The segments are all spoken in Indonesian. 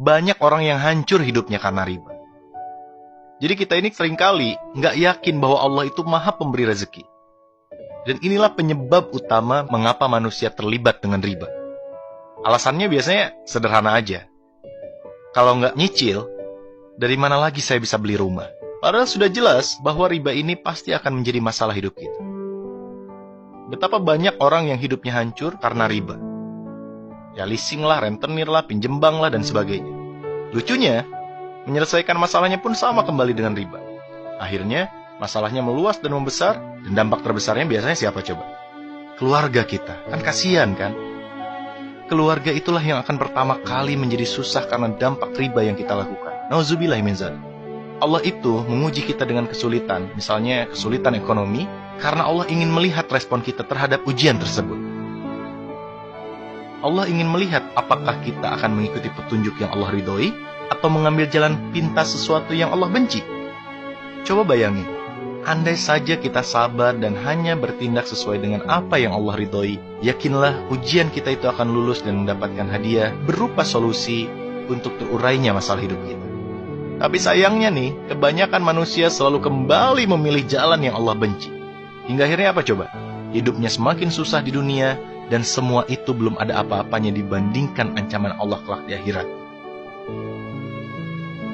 banyak orang yang hancur hidupnya karena riba. Jadi kita ini seringkali nggak yakin bahwa Allah itu maha pemberi rezeki. Dan inilah penyebab utama mengapa manusia terlibat dengan riba. Alasannya biasanya sederhana aja. Kalau nggak nyicil, dari mana lagi saya bisa beli rumah? Padahal sudah jelas bahwa riba ini pasti akan menjadi masalah hidup kita. Betapa banyak orang yang hidupnya hancur karena riba. Ya leasing lah, rentenir lah, pinjem bank lah, dan sebagainya. Lucunya, menyelesaikan masalahnya pun sama kembali dengan riba. Akhirnya, masalahnya meluas dan membesar, dan dampak terbesarnya biasanya siapa coba? Keluarga kita. Kan kasihan kan? Keluarga itulah yang akan pertama kali menjadi susah karena dampak riba yang kita lakukan. Nauzubillah min dzalik. Allah itu menguji kita dengan kesulitan, misalnya kesulitan ekonomi, karena Allah ingin melihat respon kita terhadap ujian tersebut. Allah ingin melihat apakah kita akan mengikuti petunjuk yang Allah ridhoi, atau mengambil jalan pintas sesuatu yang Allah benci. Coba bayangin, andai saja kita sabar dan hanya bertindak sesuai dengan apa yang Allah ridhoi, yakinlah ujian kita itu akan lulus dan mendapatkan hadiah berupa solusi untuk terurainya masalah hidup kita. Tapi sayangnya nih, kebanyakan manusia selalu kembali memilih jalan yang Allah benci. Hingga akhirnya apa coba? Hidupnya semakin susah di dunia, dan semua itu belum ada apa-apanya dibandingkan ancaman Allah kelak di akhirat.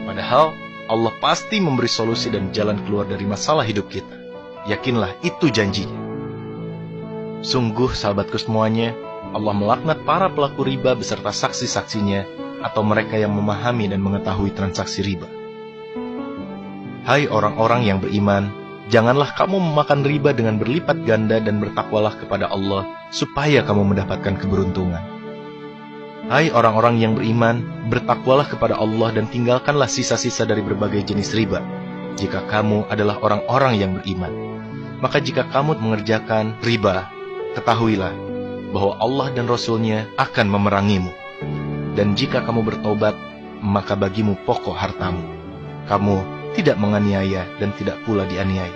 Padahal, Allah pasti memberi solusi dan jalan keluar dari masalah hidup kita. Yakinlah, itu janjinya. Sungguh, sahabatku semuanya, Allah melaknat para pelaku riba beserta saksi-saksinya, atau mereka yang memahami dan mengetahui transaksi riba. Hai orang-orang yang beriman, janganlah kamu memakan riba dengan berlipat ganda dan bertakwalah kepada Allah, supaya kamu mendapatkan keberuntungan. Hai orang-orang yang beriman, bertakwalah kepada Allah dan tinggalkanlah sisa-sisa dari berbagai jenis riba, jika kamu adalah orang-orang yang beriman. Maka jika kamu mengerjakan riba, ketahuilah bahwa Allah dan Rasul-Nya akan memerangimu. Dan jika kamu bertobat, maka bagimu pokok hartamu. Kamu tidak menganiaya dan tidak pula dianiaya.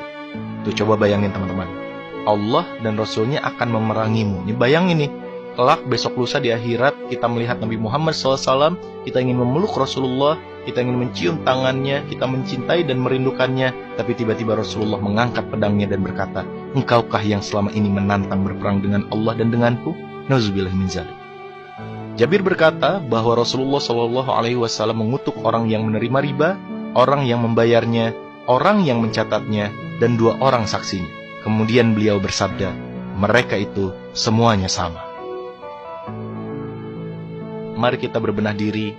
Tuh coba bayangin teman-teman. Allah dan Rasul-Nya akan memerangimu. Ini bayangin nih, kelak besok lusa di akhirat kita melihat Nabi Muhammad SAW, kita ingin memeluk Rasulullah, kita ingin mencium tangannya, kita mencintai dan merindukannya, tapi tiba-tiba Rasulullah mengangkat pedangnya dan berkata, engkaukah yang selama ini menantang berperang dengan Allah dan denganku? Nauzubillah min dzalik. Jabir berkata bahwa Rasulullah SAW mengutuk orang yang menerima riba, orang yang membayarnya, orang yang mencatatnya, dan 2 orang saksinya. Kemudian beliau bersabda, mereka itu semuanya sama. Mari kita berbenah diri